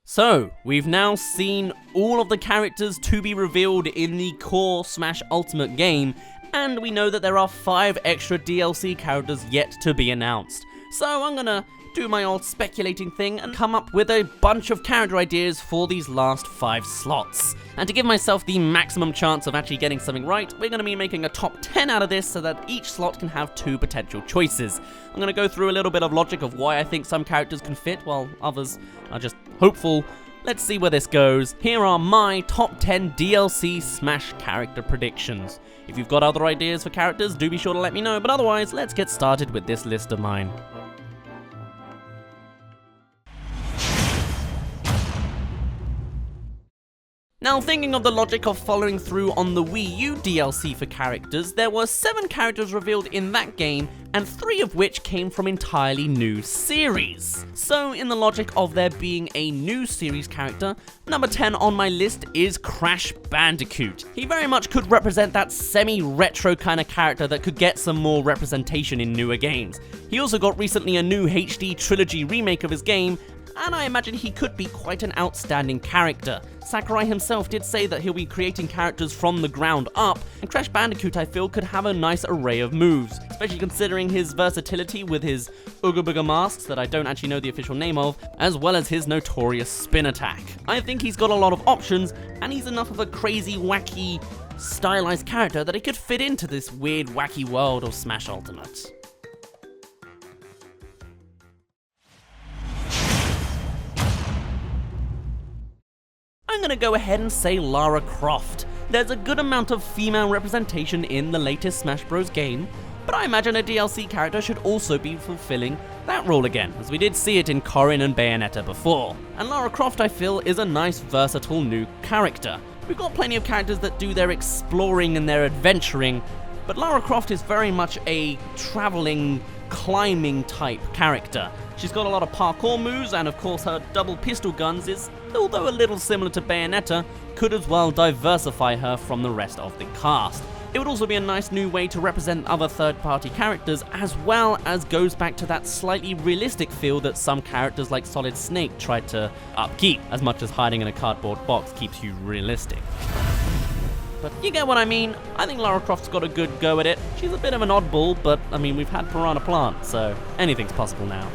So, we've now seen all of the characters to be revealed in the core Smash Ultimate game, and we know that there are 5 extra DLC characters yet to be announced. So I'm gonna do my old speculating thing and come up with a bunch of character ideas for these last 5 slots. And to give myself the maximum chance of actually getting something right, we're going to be making a top 10 out of this so that each slot can have 2 potential choices. I'm going to go through a little bit of logic of why I think some characters can fit while others are just hopeful. Let's see where this goes. Here are my top 10 DLC Smash character predictions. If you've got other ideas for characters, do be sure to let me know, but otherwise, let's get started with this list of mine. Now, thinking of the logic of following through on the Wii U DLC for characters, there were 7 characters revealed in that game, and 3 of which came from entirely new series. So, in the logic of there being a new series character, number 10 on my list is Crash Bandicoot. He very much could represent that semi-retro kind of character that could get some more representation in newer games. He also got recently a new HD trilogy remake of his game, and I imagine he could be quite an outstanding character. Sakura himself did say that he'll be creating characters from the ground up, and Crash Bandicoot I feel could have a nice array of moves, especially considering his versatility with his Ooga Booga masks that I don't actually know the official name of, as well as his notorious spin attack. I think he's got a lot of options, and he's enough of a crazy, wacky, stylized character that he could fit into this weird, wacky world of Smash Ultimate. I'm gonna go ahead and say Lara Croft. There's a good amount of female representation in the latest Smash Bros. Game, but I imagine a DLC character should also be fulfilling that role again, as we did see it in Corrin and Bayonetta before. And Lara Croft, I feel, is a nice, versatile new character. We've got plenty of characters that do their exploring and their adventuring, but Lara Croft is very much a traveling, climbing type character. She's got a lot of parkour moves, and of course her double pistol guns is, although a little similar to Bayonetta, could as well diversify her from the rest of the cast. It would also be a nice new way to represent other third-party characters, as well as goes back to that slightly realistic feel that some characters like Solid Snake tried to upkeep, as much as hiding in a cardboard box keeps you realistic. But you get what I mean. I think Lara Croft's got a good go at it. She's a bit of an oddball, but I mean, we've had Piranha Plant, so anything's possible now.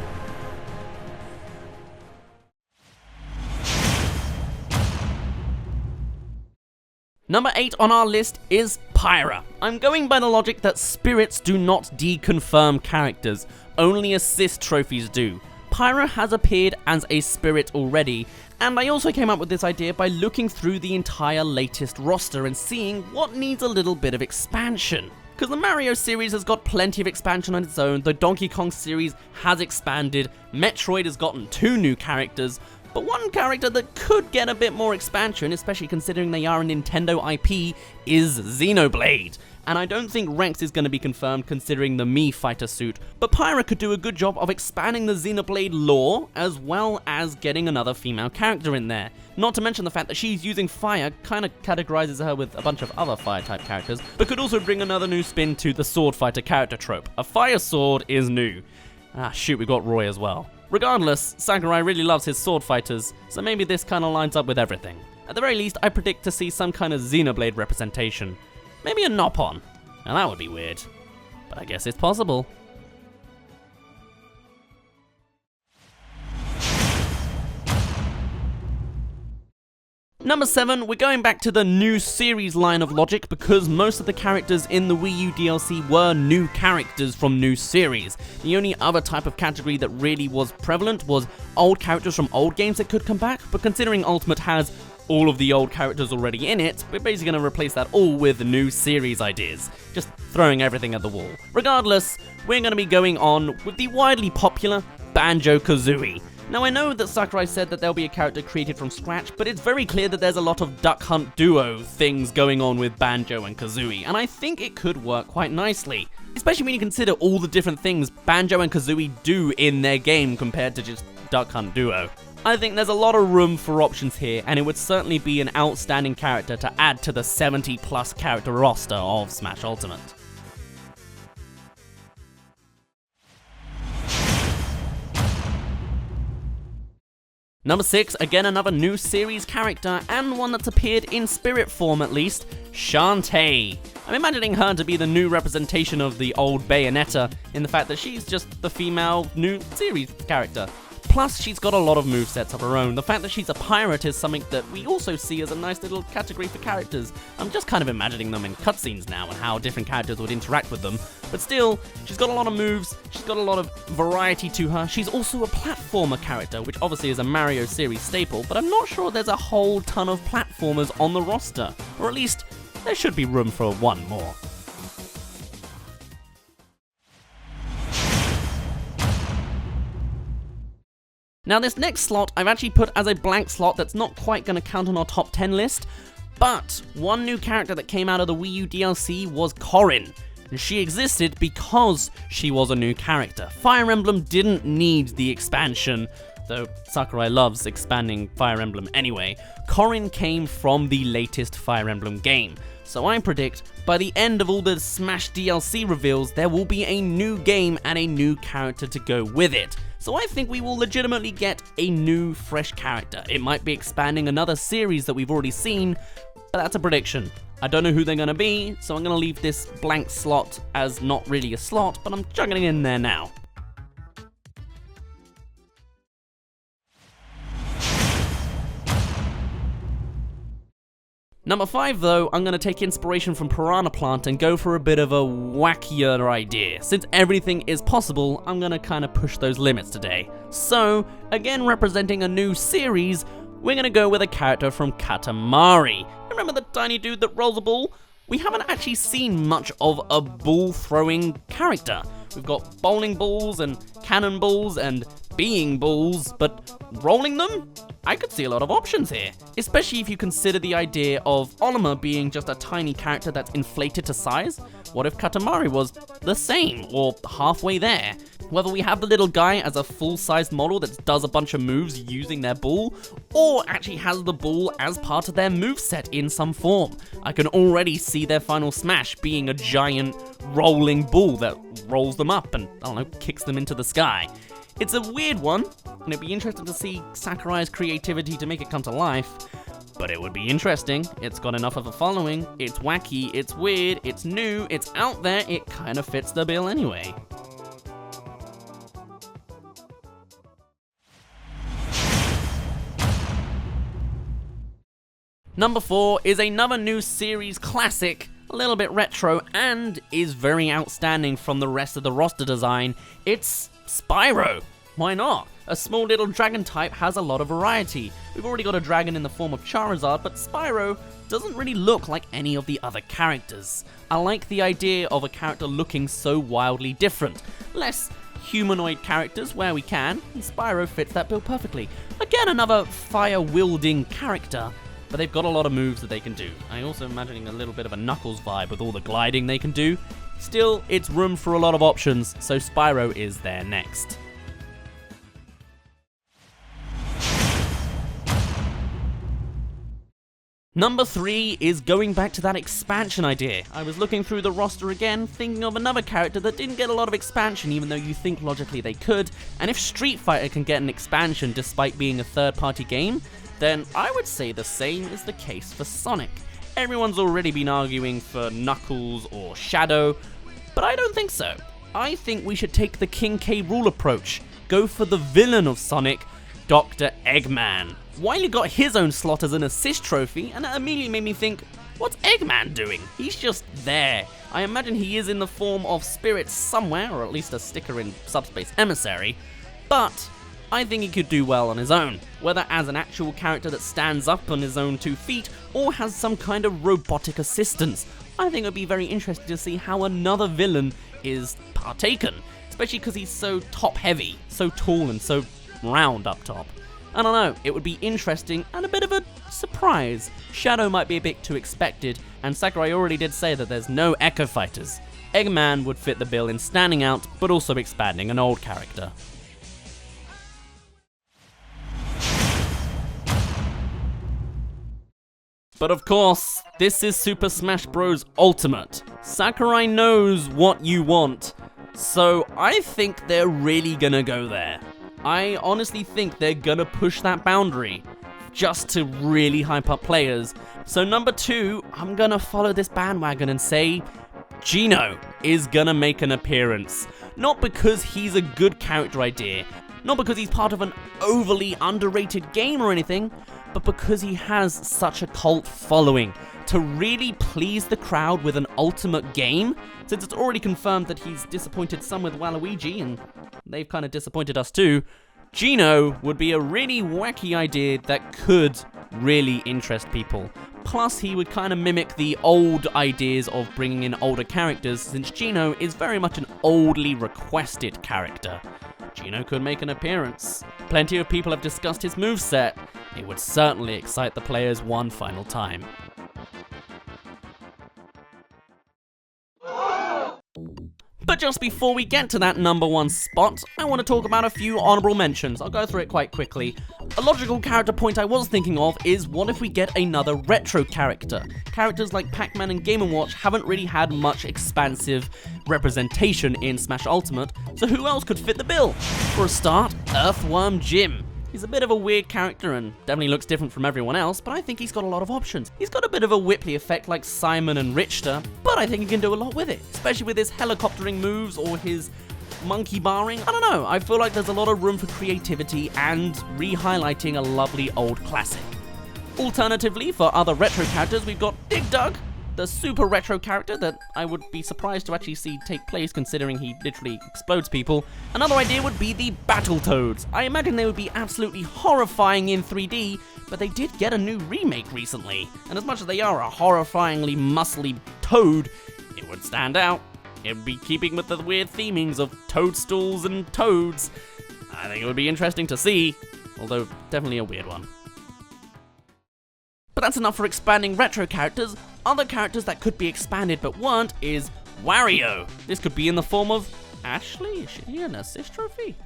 Number 8 on our list is Pyro. I'm going by the logic that spirits do not deconfirm characters, only assist trophies do. Pyro has appeared as a spirit already, and I also came up with this idea by looking through the entire latest roster and seeing what needs a little bit of expansion. Because the Mario series has got plenty of expansion on its own, the Donkey Kong series has expanded, Metroid has gotten 2 new characters, but one character that could get a bit more expansion, especially considering they are a Nintendo IP, is Xenoblade. And I don't think Rex is going to be confirmed considering the Mii fighter suit, but Pyro could do a good job of expanding the Xenoblade lore, as well as getting another female character in there. Not to mention the fact that she's using fire kind of categorizes her with a bunch of other fire-type characters, but could also bring another new spin to the sword fighter character trope. A fire sword is new. Ah shoot, we got Roy as well. Regardless, Sakurai really loves his sword fighters, so maybe this kind of lines up with everything. At the very least, I predict to see some kind of Xenoblade representation. Maybe a Nopon. Now that would be weird, but I guess it's possible. Number 7, we're going back to the new series line of logic because most of the characters in the Wii U DLC were new characters from new series. The only other type of category that really was prevalent was old characters from old games that could come back, but considering Ultimate has all of the old characters already in it, we're basically going to replace that all with new series ideas. Just throwing everything at the wall. Regardless, we're going to be going on with the widely popular BanjoKazooie. Now I know that Sakurai said that there'll be a character created from scratch, but it's very clear that there's a lot of Duck Hunt Duo things going on with Banjo and Kazooie, and I think it could work quite nicely. Especially when you consider all the different things Banjo and Kazooie do in their game compared to just Duck Hunt Duo. I think there's a lot of room for options here, and it would certainly be an outstanding character to add to the 70+ character roster of Smash Ultimate. Number 6, again another new series character, and one that's appeared in spirit form at least, Shantae. I'm imagining her to be the new representation of the old Bayonetta, in the fact that she's just the female new series character. Plus, she's got a lot of movesets of her own. The fact that she's a pirate is something that we also see as a nice little category for characters. I'm just kind of imagining them in cutscenes now and how different characters would interact with them. But still, she's got a lot of moves, she's got a lot of variety to her. She's also a platformer character, which obviously is a Mario series staple, but I'm not sure there's a whole ton of platformers on the roster. Or at least, there should be room for one more. Now this next slot I've actually put as a blank slot that's not quite going to count on our top 10 list, but one new character that came out of the Wii U DLC was Corrin. And she existed because she was a new character. Fire Emblem didn't need the expansion, though Sakura loves expanding Fire Emblem anyway. Corrin came from the latest Fire Emblem game. So I predict, by the end of all the Smash DLC reveals, there will be a new game and a new character to go with it. So I think we will legitimately get a new, fresh character. It might be expanding another series that we've already seen, but that's a prediction. I don't know who they're going to be, so I'm going to leave this blank slot as not really a slot, but I'm chugging it in there now. Number 5 though, I'm going to take inspiration from Piranha Plant and go for a bit of a wackier idea. Since everything is possible, I'm going to kind of push those limits today. So, again representing a new series, we're going to go with a character from Katamari. Remember the tiny dude that rolls a ball? We haven't actually seen much of a ball throwing character. We've got bowling balls and cannonballs and being balls, but rolling them? I could see a lot of options here, especially if you consider the idea of Olimar being just a tiny character that's inflated to size. What if Katamari was the same, or halfway there? Whether we have the little guy as a full-sized model that does a bunch of moves using their ball, or actually has the ball as part of their moveset in some form. I can already see their final smash being a giant rolling ball that rolls them up and, I don't know, kicks them into the sky. It's a weird one, and it'd be interesting to see Sakurai's creativity to make it come to life, but it would be interesting. It's got enough of a following, it's wacky, it's weird, it's new, it's out there, it kind of fits the bill anyway. Number 4 is another new series classic, a little bit retro, and is very outstanding from the rest of the roster design. It's Spyro. Why not? A small little dragon type has a lot of variety. We've already got a dragon in the form of Charizard, but Spyro doesn't really look like any of the other characters. I like the idea of a character looking so wildly different. Less humanoid characters where we can, and Spyro fits that bill perfectly. Again, another fire-wielding character, but they've got a lot of moves that they can do. I'm also imagining a little bit of a Knuckles vibe with all the gliding they can do. Still, it's room for a lot of options, so Spyro is there next. Number 3 is going back to that expansion idea. I was looking through the roster again, thinking of another character that didn't get a lot of expansion even though you think logically they could, and if Street Fighter can get an expansion despite being a third-party game, then I would say the same is the case for Sonic. Everyone's already been arguing for Knuckles or Shadow, but I don't think so. I think we should take the King K. Rool approach, go for the villain of Sonic, Dr. Eggman. Wily got his own slot as an assist trophy, and that immediately made me think, what's Eggman doing? He's just there. I imagine he is in the form of spirit somewhere, or at least a sticker in Subspace Emissary, but I think he could do well on his own, whether as an actual character that stands up on his own 2 feet, or has some kind of robotic assistance. I think it would be very interesting to see how another villain is partaken, especially because he's so top-heavy, so tall and so round up top. I don't know, it would be interesting and a bit of a surprise. Shadow might be a bit too expected, and Sakurai already did say that there's no Echo Fighters. Eggman would fit the bill in standing out, but also expanding an old character. But of course, this is Super Smash Bros. Ultimate. Sakurai knows what you want, so I think they're really gonna go there. I honestly think they're gonna push that boundary just to really hype up players. So number 2, I'm gonna follow this bandwagon and say Geno is gonna make an appearance. Not because he's a good character idea, not because he's part of an overly underrated game or anything, but because he has such a cult following. To really please the crowd with an ultimate game, since it's already confirmed that he's disappointed some with Waluigi, and they've kind of disappointed us too, Geno would be a really wacky idea that could really interest people. Plus, he would kind of mimic the old ideas of bringing in older characters, since Geno is very much an oldly requested character. Geno could make an appearance. Plenty of people have discussed his moveset. It would certainly excite the players one final time. But just before we get to that number 1 spot, I want to talk about a few honorable mentions. I'll go through it quite quickly. A logical character point I was thinking of is, what if we get another retro character? Characters like Pac-Man and Game & Watch haven't really had much expansive representation in Smash Ultimate, so who else could fit the bill? For a start, Earthworm Jim. He's a bit of a weird character and definitely looks different from everyone else, but I think he's got a lot of options. He's got a bit of a Whipley effect like Simon and Richter, but I think he can do a lot with it, especially with his helicoptering moves or his monkey barring. I don't know, I feel like there's a lot of room for creativity and re-highlighting a lovely old classic. Alternatively, for other retro characters, we've got Dig Dug, the super retro character that I would be surprised to actually see take place, considering he literally explodes people. Another idea would be the Battletoads. I imagine they would be absolutely horrifying in 3D, but they did get a new remake recently, and as much as they are a horrifyingly muscly toad, it would stand out. It would be keeping with the weird themings of toadstools and toads. I think it would be interesting to see, although definitely a weird one. But that's enough for expanding retro characters. Other characters that could be expanded but weren't is Wario. This could be in the form of Ashley. Is she an assist trophy?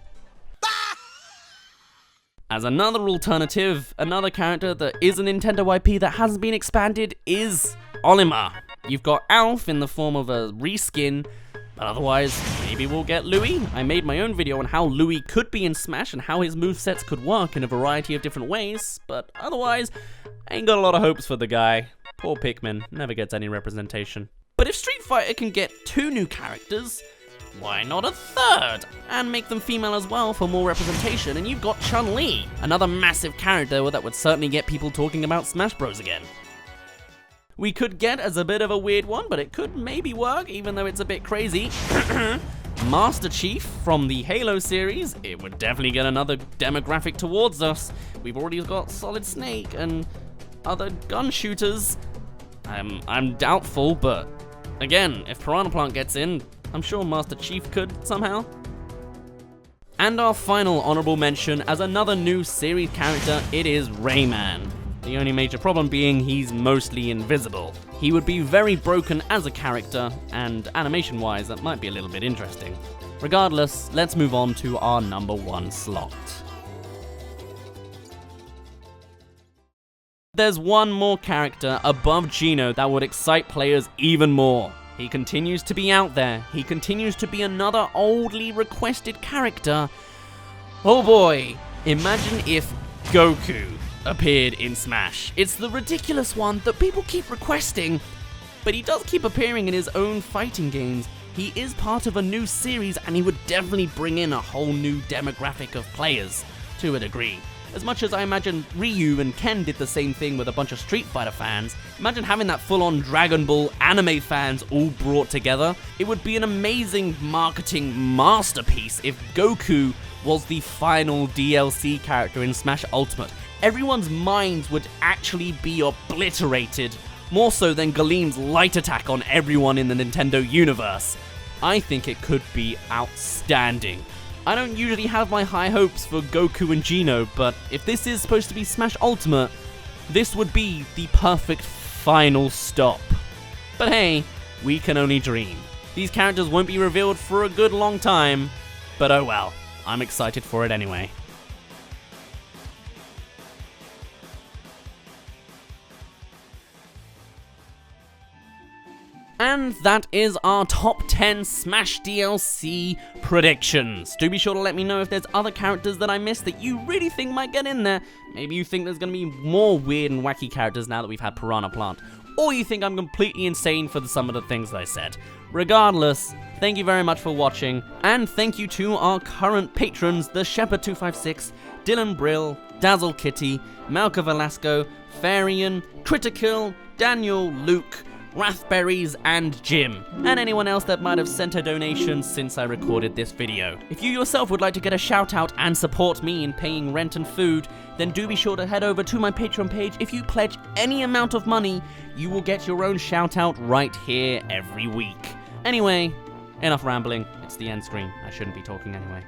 As another alternative, another character that is a Nintendo IP that hasn't been expanded is Olimar. You've got Alf in the form of a reskin, but otherwise, maybe we'll get Louis. I made my own video on how Louis could be in Smash and how his movesets could work in a variety of different ways, but otherwise, I ain't got a lot of hopes for the guy. Poor Pikmin, never gets any representation. But if Street Fighter can get 2 new characters, why not a 3rd? And make them female as well for more representation, and you've got Chun-Li, another massive character that would certainly get people talking about Smash Bros again. We could get as a bit of a weird one, but it could maybe work, even though it's a bit crazy. Master Chief from the Halo series. It would definitely get another demographic towards us. We've already got Solid Snake and other gun shooters. I'm doubtful, but again, if Piranha Plant gets in, I'm sure Master Chief could somehow. And our final honorable mention as another new series character, it is Rayman. The only major problem being he's mostly invisible. He would be very broken as a character, and animation-wise, that might be a little bit interesting. Regardless, let's move on to our number 1 slot. There's one more character above Geno that would excite players even more. He continues to be out there. He continues to be another oldly requested character. Oh boy, imagine if Goku appeared in Smash. It's the ridiculous one that people keep requesting, but he does keep appearing in his own fighting games. He is part of a new series, and he would definitely bring in a whole new demographic of players, to a degree. As much as I imagine Ryu and Ken did the same thing with a bunch of Street Fighter fans, imagine having that full-on Dragon Ball anime fans all brought together. It would be an amazing marketing masterpiece if Goku was the final DLC character in Smash Ultimate. Everyone's minds would actually be obliterated, more so than Galen's light attack on everyone in the Nintendo universe. I think it could be outstanding. I don't usually have my high hopes for Goku and Geno, but if this is supposed to be Smash Ultimate, this would be the perfect final stop. But hey, we can only dream. These characters won't be revealed for a good long time, but oh well, I'm excited for it anyway. And that is our top 10 Smash DLC predictions. Do be sure to let me know if there's other characters that I missed that you really think might get in there. Maybe you think there's going to be more weird and wacky characters now that we've had Piranha Plant. Or you think I'm completely insane for some of the things that I said. Regardless, thank you very much for watching, and thank you to our current patrons, TheShepard256, Dylan Brill, DazzleKitty, Melchor Velasco, Farian, Kritikill, Daniel, Luke, Wrathberries, and Jim, and anyone else that might have sent a donation since I recorded this video. If you yourself would like to get a shout out and support me in paying rent and food, then do be sure to head over to my Patreon page. If you pledge any amount of money, you will get your own shout out right here every week. Anyway, enough rambling, it's the end screen, I shouldn't be talking anyway.